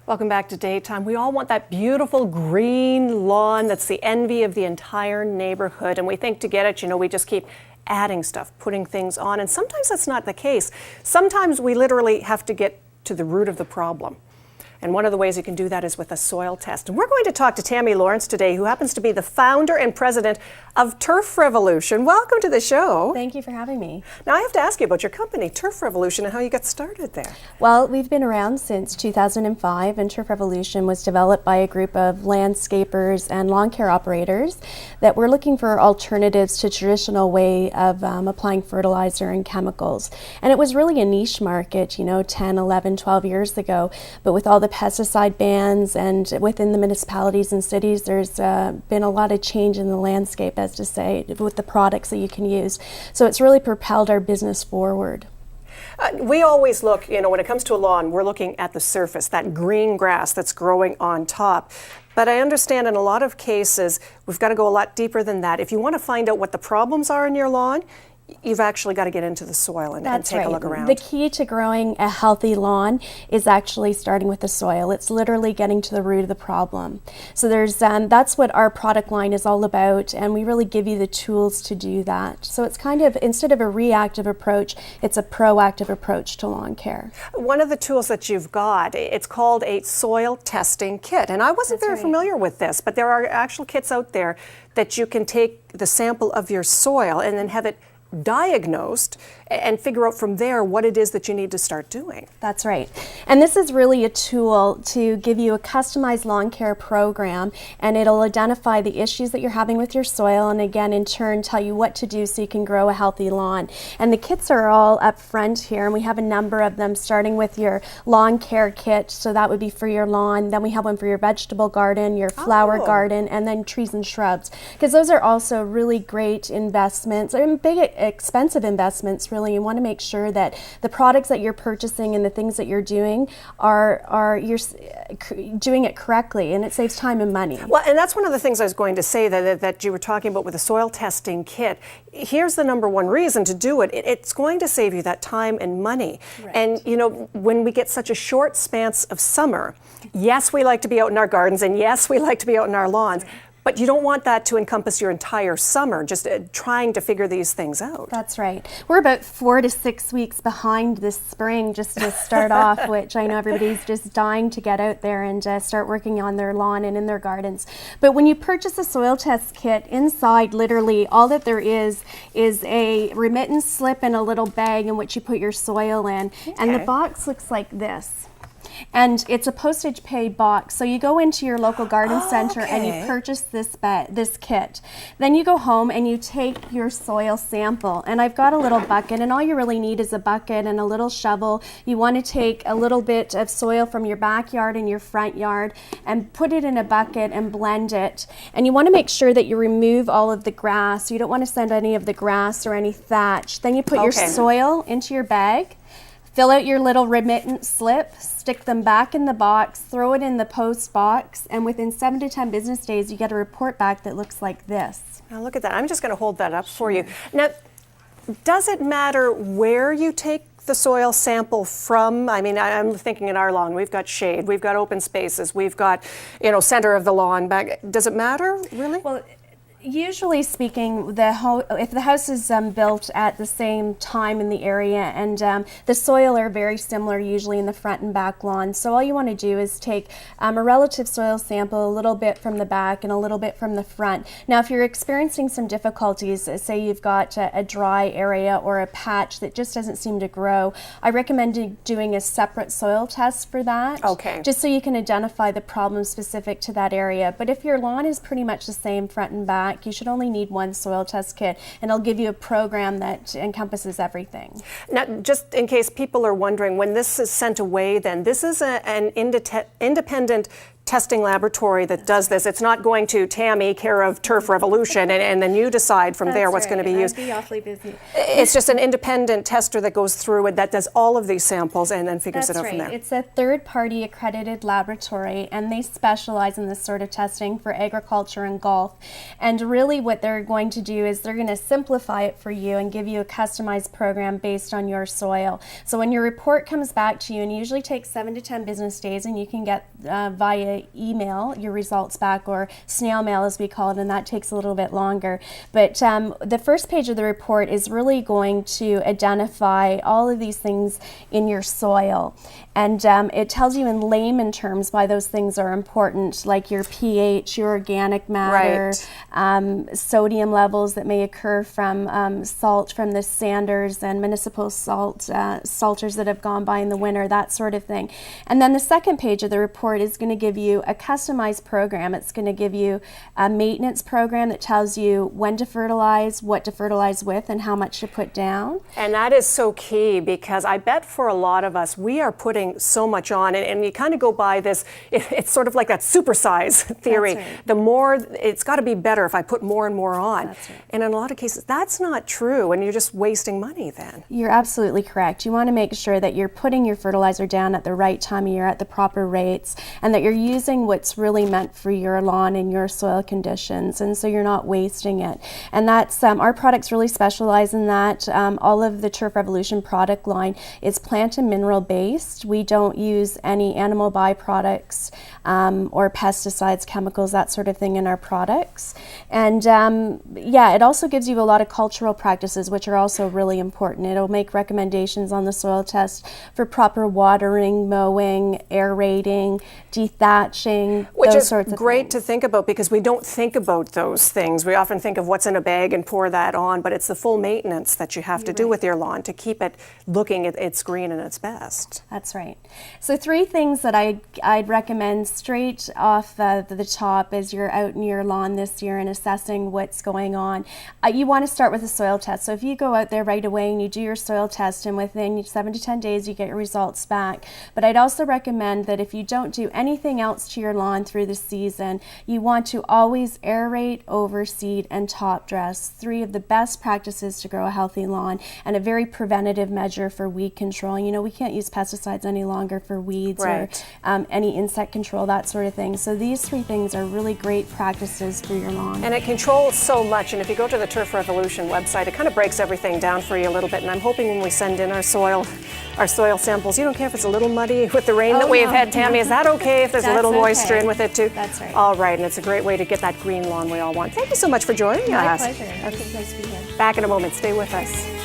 Welcome back to Daytime. We all want that beautiful green lawn that's the envy of the entire neighborhood. And we think to get it, we just keep adding stuff, putting things on. And sometimes that's not the case. Sometimes we literally have to get to the root of the problem. And one of the ways you can do that is with a soil test. And we're going to talk to Tammy Lawrence today, who happens to be the founder and president of Turf Revolution. Welcome to the show. Thank you for having me. Now I have to ask you about your company, Turf Revolution, and how you got started there. Well, we've been around since 2005, and Turf Revolution was developed by a group of landscapers and lawn care operators that were looking for alternatives to traditional way of applying fertilizer and chemicals. And it was really a niche market, 10, 11, 12 years ago. But with all the pesticide bans and within the municipalities and cities, there's been a lot of change in the landscape, as to say, with the products that you can use. So it's really propelled our business forward. We always look, when it comes to a lawn, we're looking at the surface, that green grass that's growing on top. But I understand in a lot of cases, we've got to go a lot deeper than that. If you want to find out what the problems are in your lawn, you've actually got to get into the soil and take a look around. The key to growing a healthy lawn is actually starting with the soil. It's literally getting to the root of the problem. So that's what our product line is all about, and we really give you the tools to do that. So it's kind of, instead of a reactive approach, it's a proactive approach to lawn care. One of the tools that you've got, it's called a soil testing kit. And I wasn't very familiar with this, but there are actual kits out there that you can take the sample of your soil and then have it diagnosed and figure out from there what it is that you need to start doing. That's right. And this is really a tool to give you a customized lawn care program, and it'll identify the issues that you're having with your soil, and again in turn tell you what to do so you can grow a healthy lawn. And the kits are all up front here, and we have a number of them, starting with your lawn care kit, so that would be for your lawn. Then we have one for your vegetable garden, your flower garden, and then trees and shrubs, because those are also really great investments, and big expensive investments. Really, you want to make sure that the products that you're purchasing and the things that you're doing you're doing it correctly, and it saves time and money. Well, and that's one of the things I was going to say that you were talking about with the soil testing kit. Here's the number one reason to do it. It's going to save you that time and money. Right. And when we get such a short span of summer, yes, we like to be out in our gardens, and yes, we like to be out in our lawns. But you don't want that to encompass your entire summer, just trying to figure these things out. That's right. We're about 4 to 6 weeks behind this spring just to start off, which I know everybody's just dying to get out there and start working on their lawn and in their gardens. But when you purchase a soil test kit, inside literally all that there is a remittance slip and a little bag in which you put your soil in. Okay. And the box looks like this. And it's a postage paid box. So you go into your local garden center and you purchase this kit. Then you go home and you take your soil sample. And I've got a little bucket, and all you really need is a bucket and a little shovel. You want to take a little bit of soil from your backyard and your front yard and put it in a bucket and blend it. And you want to make sure that you remove all of the grass. You don't want to send any of the grass or any thatch. Then you put your soil into your bag. Fill out your little remittance slip, stick them back in the box, throw it in the post box, and within 7 to 10 business days, you get a report back that looks like this. Now look at that. I'm just going to hold that up for you. Now, does it matter where you take the soil sample from? I mean, I'm thinking in our lawn, we've got shade, we've got open spaces, we've got, center of the lawn back. Does it matter, really? Well, usually speaking, if the house is built at the same time in the area, and the soil are very similar usually in the front and back lawn, so all you want to do is take a relative soil sample, a little bit from the back and a little bit from the front. Now if you're experiencing some difficulties, say you've got a dry area or a patch that just doesn't seem to grow, I recommend doing a separate soil test for that. Okay. Just so you can identify the problem specific to that area. But if your lawn is pretty much the same front and back, you should only need one soil test kit, and it'll give you a program that encompasses everything. Now, just in case people are wondering, when this is sent away, then this is an independent testing laboratory that does this. It's not going to Tammy, care of Turf Revolution, and then you decide from there what's going to be used. I'd be awfully busy. It's just an independent tester that goes through it, that does all of these samples and then figures it out from there. It's a third-party accredited laboratory, and they specialize in this sort of testing for agriculture and golf. And really what they're going to do is they're going to simplify it for you and give you a customized program based on your soil. So when your report comes back to you, and it usually takes 7 to 10 business days, and you can get via email your results back, or snail mail as we call it, and that takes a little bit longer. But the first page of the report is really going to identify all of these things in your soil. And it tells you in layman terms why those things are important, like your pH, your organic matter, sodium levels that may occur from salt from the sanders and municipal salters that have gone by in the winter, that sort of thing. And then the second page of the report is going to give you a customized program. It's going to give you a maintenance program that tells you when to fertilize, what to fertilize with, and how much to put down. And that is so key, because I bet for a lot of us, we are putting so much on, and you kind of go by this, it's sort of like that supersize theory. That's right. The more, it's got to be better if I put more and more on. That's right. And in a lot of cases, that's not true, and you're just wasting money then. You're absolutely correct. You want to make sure that you're putting your fertilizer down at the right time of year, at the proper rates, and that you're using what's really meant for your lawn and your soil conditions, and so you're not wasting it. And that's, our products really specialize in that. All of the Turf Revolution product line is plant and mineral based. We don't use any animal byproducts or pesticides, chemicals, that sort of thing in our products. And yeah, it also gives you a lot of cultural practices, which are also really important. It'll make recommendations on the soil test for proper watering, mowing, aerating, dethatching, Which those is sorts of great things. to think about, because we don't think about those things. We often think of what's in a bag and pour that on, but it's the full maintenance that you have to do with your lawn to keep it looking its green and its best. That's right. So 3 things that I'd recommend straight off the top as you're out in your lawn this year and assessing what's going on. You want to start with a soil test. So if you go out there right away and you do your soil test, and within 7 to 10 days you get your results back. But I'd also recommend that if you don't do anything else to your lawn through the season, you want to always aerate, overseed, and top dress. 3 of the best practices to grow a healthy lawn, and a very preventative measure for weed control. You know, we can't use pesticides any longer for weeds or any insect control, that sort of thing. So these 3 things are really great practices for your lawn. And it controls so much, and if you go to the Turf Revolution website, it kind of breaks everything down for you a little bit, and I'm hoping when we send in our soil samples, you don't care if it's a little muddy with the rain that we've had, Tammy, is that okay if there's a little moisture in with it too? That's right. All right, and it's a great way to get that green lawn we all want. Thank you so much for joining us. My pleasure. Okay, nice to be here. Back in a moment, stay with us.